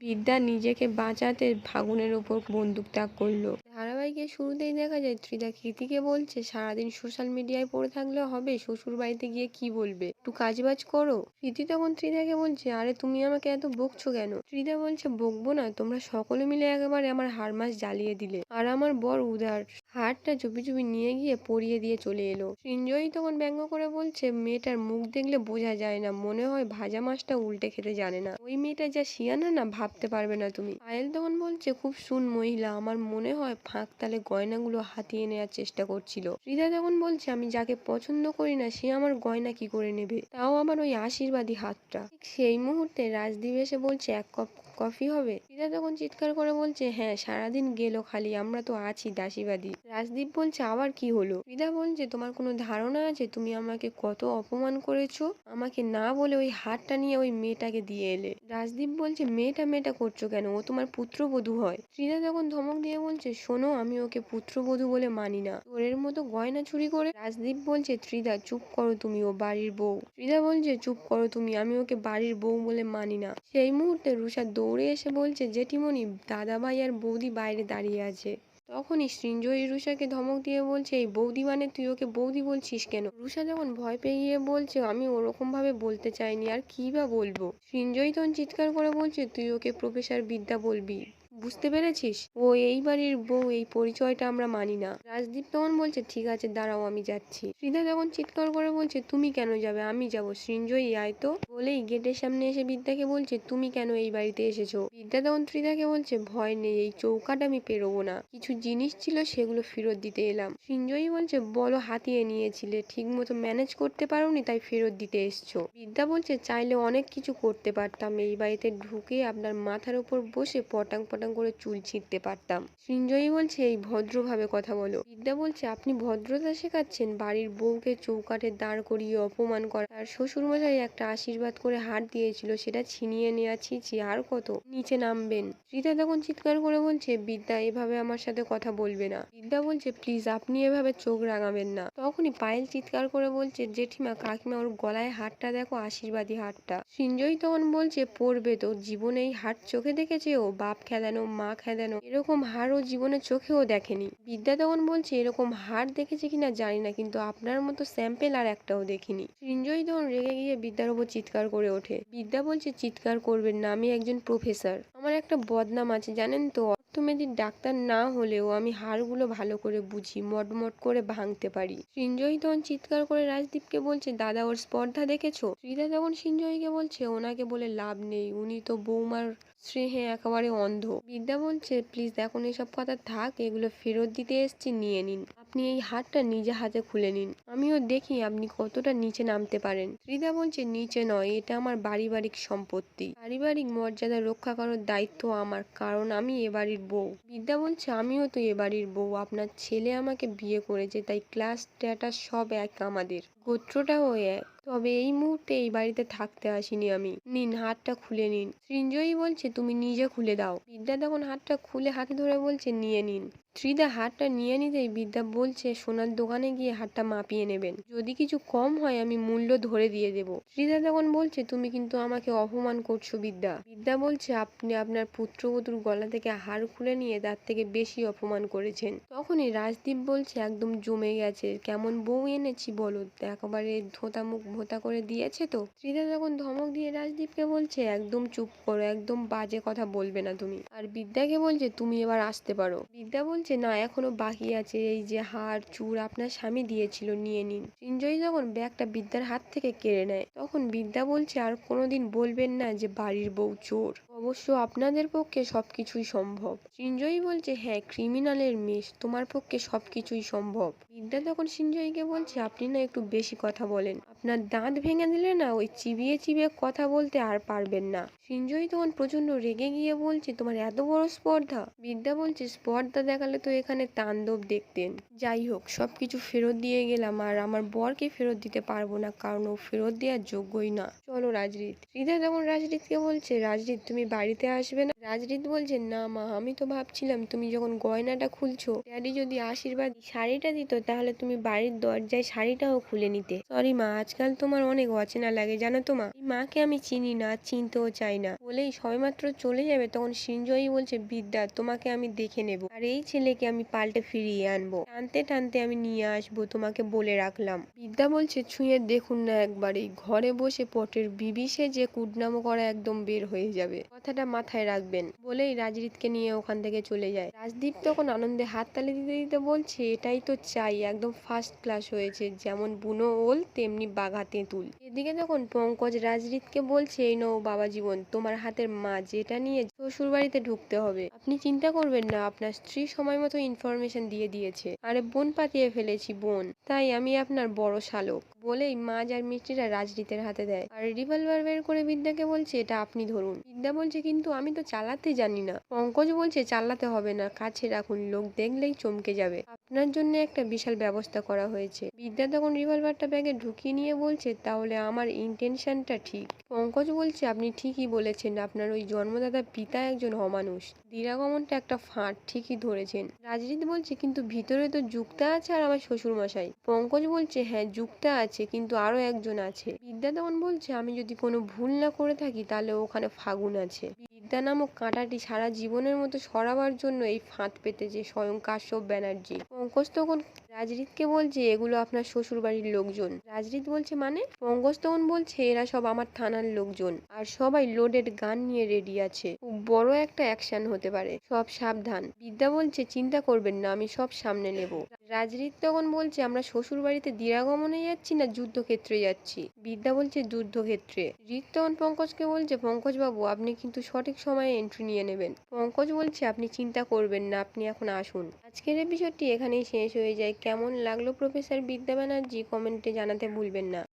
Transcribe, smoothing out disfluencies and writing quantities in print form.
বিদ্যা নিজেকে বাঁচাতে ভাগুনের ওপর বন্দুক তাক করলো। ধারাবাহিকের শুরুতেই দেখা যায় ত্রিধা কৃতিকে বলছে সারাদিন সোশ্যাল মিডিয়ায় পড়ে থাকলে হবে, শ্বশুর বাড়িতে গিয়ে কি বলবে, একটু কাজবাজ করো। কৃতি তখন ত্রিধাকে বলছে আরে তুমি আমাকে এত বকছো কেন? ত্রিধা বলছে বকবো না, তোমরা সকলে মিলে একেবারে আমার হাড়মাস জ্বালিয়ে দিলে, আর আমার বর উদার হারটা চুপি চুপি নিয়ে গিয়ে পরিয়ে দিয়ে চলে এলো। সৃঞ্জয়ী তখন ব্যঙ্গ করে বলছে মেয়েটার মুখ দেখলে বোঝা যায় না, মনে হয় ভাজা মাছটা উল্টে খেতে জানে না, ওই মেয়েটা যা শিয়ানা না ভাবতে পারবে না তুমি। পায়েল তখন বলছে খুব শুন মহিলা, আমার মনে হয় ফাঁক তালে গয়নাগুলো হাতিয়ে নেওয়ার চেষ্টা করছিল। ত্রিধা তখন বলছে আমি যাকে পছন্দ করি না সে আমার গয়না কি করে নেবে, তাও আবার ওই আশীর্বাদী হাতটা। ঠিক সেই মুহূর্তে রাজদীপ এসে বলছে এক কাপ কফি হবে। ত্রিধা তখন চিৎকার করে বলছে হ্যাঁ, সারাদিন গেল খালি, আমরা তো আছি দাসীবাদী। রাজদীপ বলছে আবার কি হলো? ত্রিধা বলছে তোমার কোনো ধারণা আছে তুমি আমাকে কত অপমান করেছো? আমাকে না বলে ওই হারটা নিয়ে ওই মেয়েটাকে দিয়ে এলে। রাজদীপ বলছে মেয়েটা মেয়েটা করছো কেন, ও তোমার পুত্রবধূ হয়। ত্রিধা তখন ধমক দিয়ে বলছে শোনো, আমি ওকে পুত্রবধূ বলে মানি না, চোরের মতো গয়না চুরি করে। রাজদীপ বলছে ত্রিধা চুপ করো তুমি, ও বাড়ির বউ। ত্রিধা বলছে চুপ করো তুমি, আমি ওকে বাড়ির বউ বলে মানি না। সেই মুহূর্তে রুষা দৌড়ে এসে বলছে জেঠিমণি, দাদা ভাই আর বৌদি বাইরে দাঁড়িয়ে আছে। তখনই সৃঞ্জয়ী রুষাকে ধমক দিয়ে বলছে এই বৌদি মানে তুই ওকে বৌদি বলছিস কেন? রুষা যখন ভয় পেয়ে গিয়ে বলছে আমি ওরকম ভাবে বলতে চাইনি, আর কি বা বলবো। সৃঞ্জয়ী তখন চিৎকার করে বলছে তুই ওকে প্রফেসর বিদ্যা বলবি, বুঝতে পেরেছিস? ও এই বাড়ির বউ, এই পরিচয়টা আমরা মানি না। রাজদীপ তখন বলছে ঠিক আছে দাঁড়াও আমি যাচ্ছি। ত্রিধা তখন চিৎকার করে বলছে তুমি কেন যাবে, আমি যাবো। সৃঞ্জয়ী আয় তো বলেই গেটের সামনে এসে বিদ্যাকে বলছে তুমি কেন এই বাড়িতে এসেছো। বিদ্যা তখন ত্রিধাকে বলছে ভয় নেই, এই চৌকাট আমি পেরোবো না, কিছু জিনিস ছিল সেগুলো ফেরত দিতে এলাম। সৃঞ্জয়ী বলছে বলো হাতিয়ে নিয়েছিলে, ঠিক মতো ম্যানেজ করতে পারোনি তাই ফেরত দিতে এসছো। বিদ্যা বলছে চাইলে অনেক কিছু করতে পারতাম, এই বাড়িতে ঢুকে আপনার মাথার উপর বসে পটাং পটাং করে চুল ছিঁড়তে পারতাম। সৃঞ্জয়ী বলছে এই ভদ্রভাবে কথা বলো। বিদ্যা বলছে আপনি ভদ্রতা শেখাচ্ছেন, বাড়ির বউকে চৌকাঠে দাঁড় করিয়ে অপমান করা, তার শ্বশুরমশাই একটা আশীর্বাদ করে হাত দিয়েছিল সেটা ছিনিয়ে নেওয়া, ছি আর কত, নিচে নামবেন। ত্রিধা তখন চিৎকার করে বলছে বিদ্যা এভাবে আমার সাথে কথা বলবে না। বিদ্যা বলছে প্লিজ আপনি এভাবে চোখ রাঙাবেন না। তখনই পায়েল চিৎকার করে বলছে জেঠিমা কাকিমা ওর গলায় হারটা দেখো, আশীর্বাদী হারটা। সৃঞ্জয়ী তখন বলছে পড়বে তো, জীবনে এই হার চোখে দেখেছে ও, বাপ খেদানো মা খেদানো, এরকম হার ও জীবনে চোখেও দেখেনি। বিদ্যা তখন বলছে এরকম হার দেখেছে কিনা জানি না, কিন্তু আপনার মতো স্যাম্পেল আর একটাও দেখিনি। সৃঞ্জয়ী তখন রেগে গিয়ে বিদ্যার উপর চিৎকার করে ওঠে। বিদ্যা বলছে চিৎকার করবেন না, আমি একজন প্রফেসর, আমার একটা বদনাম আছে জানেন তো, অর্থোপেডিক ডাক্তার না হলেও আমি হাড়গুলো ভালো করে বুঝি, মটমট করে ভাঙতে পারি। সৃঞ্জয়ী তখন চিৎকার করে রাজদীপকে বলছে দাদা ওর স্পর্ধা দেখেছো? ত্রিধা তখন সৃঞ্জয়ীকে বলছে ওনাকে বলে লাভ নেই, উনি তো বৌমার স্নেহে একেবারে অন্ধ। বিদ্যা বলছে প্লিজ এখন এসব কথা থাক, এগুলো ফেরত দিতে এসছি, নিয়ে নিন। আপনি এই হাতটা নিজে হাতে খুলে নিন, আমিও দেখি আপনি কতটা নিচে নামতে পারেন। ত্রিধা বলছে নিচে নয়, এটা আমার পারিবারিক সম্পত্তি, পারিবারিক মর্যাদা রক্ষা করার দায়িত্ব আমার, কারণ আমি এ বাড়ির বউ। বিদ্যা বলছে আমিও তো এ বাড়ির বউ, আপনার ছেলে আমাকে বিয়ে করেছে তাই ক্লাস স্ট্যাটাস সব এক, আমাদের গোত্রটাও এক, তবে এই মুহূর্তে এই বাড়িতে থাকতে আসিনি আমি। নিন হাতটা খুলে নিন। সৃঞ্জয়ী বলছে তুমি নিজে খুলে দাও। বিদ্যা তখন হাতটা খুলে হাতে ধরে বলছে নিয়ে নিন। ত্রিধা হাতটা নিয়ে নিতেই বিদ্যা বলছে সোনার দোকানে গিয়ে হাতটা মাপিয়ে নেবেন, যদি কিছু কম হয় আমি মূল্য ধরে দিয়ে দেব। ত্রিধা তখন বলছে তুমি কিন্তু আমাকে অপমান করছো বিদ্যা। বিদ্যা বলছে আপনি আপনার পুত্রবধূর গলা থেকে হার খুলে নিয়ে তার থেকে বেশি অপমান করেছেন। তখনই রাজদীপ বলছে একদম জমে গেছে, কেমন বউ এনেছি বলো, একেবারে ধোতা মুখ ভোতা করে দিয়েছে তো। ত্রিধা তখন ধমক দিয়ে রাজদীপকে বলছে একদম চুপ করো, একদম বাজে কথা বলবে না তুমি। আর বিদ্যাকে বলছে তুমি এবার আসতে পারো। বিদ্যা বলছে না এখনো বাকি আছে, এই যে হার চূড় আপনার স্বামী দিয়েছিল নিয়ে নিন। সৃঞ্জয়ী যখন ব্যাগটা বিদ্যার হাত থেকে কেড়ে নেয় তখন বিদ্যা বলছে আর কোনোদিন বলবেন না যে বাড়ির বউ চোর, অবশ্য আপনাদের পক্ষে সবকিছুই সম্ভব। সৃঞ্জয়ী বলছে হ্যাঁ, ক্রিমিনালের মেষ, তোমার পক্ষে সবকিছুই সম্ভব। বিদ্যা তখন সৃঞ্জয়ীকে বলছে আপনি না একটু বেশি কথা বলেন, আপনার দাঁত ভেঙে দিলে না ওই চিবিয়ে চিবিয়ে কথা বলতে আর পারবেন না। সৃঞ্জয়ী তখন প্রচন্ড রেগে গিয়ে বলছে তোমার এত বড় স্পর্ধা। বিদ্যা বলছে স্পর্ধা দেখালে তো এখানে তাণ্ডব দেখতেন, যাই হোক সবকিছু ফেরত দিয়ে গেলাম, আর আমার বরকে ফেরত দিতে পারবো না কারণ ও ফেরত দেওয়ার যোগ্যই না, চলো রাজরিত। ত্রিধা তখন রাজরিতকে বলছে রাজরিত তুমি বাড়িতে আসবে না? রাজরিত বলছে, না মা, আমি তো ভাবছিলাম তুমি যখন গয়নাটা খুলছো, ড্যাডি যদি আশীর্বাদ শাড়িটা দিত তাহলে তুমি বাড়ির দরজায় শাড়িটাও খুলে নিতে। সরি মা, আজকাল তোমার অনেক অচেনা লাগে জানো তো মা, এই মাকে আমি চিনি না, চিনতেও চাই না। বলেই সবেমাত্র চলে যাবে তখন সৃঞ্জয়ই বলছে, বিদ্যা, তোমাকে আমি দেখে নেব, আর এই ছেলেকে আমি পাল্টে ফিরিয়ে আনবো, টানতে টানতে আমি নিয়ে আসবো, তোমাকে বলে রাখলাম। বিদ্যা বলছে, ছুঁয়ে দেখুন না একবারই, ঘরে বসে পটের বিবি সেজে কুটনামো করা একদম বের হয়ে যাবে, কথাটা মাথায় রাখবেন। বলেই রাজরিতকে নিয়ে ওখান থেকে চলে যায়। রাজদীপ তখন আনন্দে হাততালি দিতে দিতে বলছে, এটাই তো চাই, একদম ফার্স্ট ক্লাস হয়েছে, যেমন বুনো ওল তেমনি বাঘা তেঁতুল। এদিকে তখন পঙ্কজ রাজরিতকে বলছে, এই নাও বাবা জীবন, তোমার হাতের মাছ, যেটা নিয়ে শ্বশুর বাড়িতে ঢুকতে হবে। আপনি চিন্তা করবেন না, আপনার স্ত্রী সময় মতো ইনফরমেশন দিয়ে দিয়েছে, আরে বোন পাতিয়ে ফেলেছি বোন, তাই আমি আপনার বড় শালক। বলেই মাছ আর মিষ্টিটা রাজরিতের হাতে দেয়, আর রিভলভার বের করে বিদ্যাকে বলছে, এটা আপনি ধরুন। বিদ্যা বলছে, কিন্তু আমি তো চালাতে জানি না। পঙ্কজ বলছে, চালাতে হবে না, কাছে রাখুন, লোক দেখলেই চমকে যাবে, আপনার জন্য একটা বিশাল ব্যবস্থা করা হয়েছে। বিদ্যা তখন রিভলভারটা ব্যাগে ঢুকিয়ে নিয়ে বলছে, তাহলে আমার ইন্টেনশনটা ঠিক। পঙ্কজ বলছে, আপনি ঠিকই বলেছেন, আপনার ওই জন্মদাতা পিতা একজন অমানুষ, দিরাগমনটা একটা ফাঁদ, ঠিকই ধরেছেন। রাজরিত বলছে, কিন্তু ভিতরে তো যুক্তা আছে আর আমার শ্বশুর মশাই। পঙ্কজ বলছে, হ্যাঁ যুক্তা আছে, কিন্তু আরো একজন আছে। বিদ্যা তখন বলছে, আমি যদি কোনো ভুল না করে থাকি তাহলে ওখানে ফাগুন আছে। বিদ্যা নামক কাঁটাটি সারা জীবনের মতো সরাবার জন্য এই ফাঁদ পেতেছে স্বয়ং কাশ্যপ ব্যানার্জি। পঙ্কজ তখন রাজরিতকে বলছে, এগুলো আপনার শ্বশুর বাড়ির লোকজন। রাজরিত বলছে, মানে? পঙ্কজ তখন বলছে, এরা সব আমার থানার লোকজন, আর সবাই লোডেড গান নিয়ে রেডি আছে, খুব বড় একটা অ্যাকশন হতে পারে, সব সাবধান। বিদ্যা বলছে, চিন্তা করবেন না, আমি সব সামনে নেব। রাজরিত তখন বলছে, আমরা শ্বশুর বাড়িতে দিরাগমনে যাচ্ছি না যুদ্ধক্ষেত্রে যাচ্ছি? বিদ্যা বলছে, যুদ্ধক্ষেত্রে। রিত তখন পঙ্কজকে বলছে, পঙ্কজ বাবু, আপনি কিন্তু সঠিক সময়ে এন্ট্রি নিয়ে নেবেন। পঙ্কজ বলছে, আপনি চিন্তা করবেন না, আপনি এখন আসুন। আজকের এপিসোডটি এখানেই শেষ হয়ে যায়। কেমন লাগলো প্রফেসর বিদ্যা ব্যানার্জি কমেন্টে জানাতে ভুলবেন না।